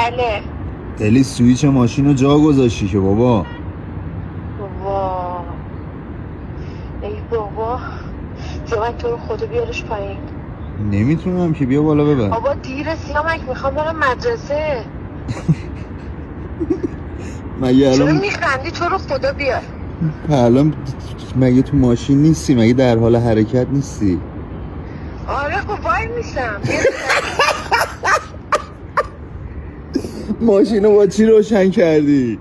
بله. دلی سویچ ماشین رو جا گذاشتی که بابا. بابا ای بابا سیامک تو رو خدا بیارش پایین. نمیتونم که، بیا بالا ببر. بابا دیره سیامک، میخوام برم مدرسه. مگه چرا الان میخندی؟ تو رو خدا بیار. الان مگه تو ماشین نیستی؟ مگه در حال حرکت نیستی؟ آره خب وای میسم. ماشین رو با چی روشن کردی؟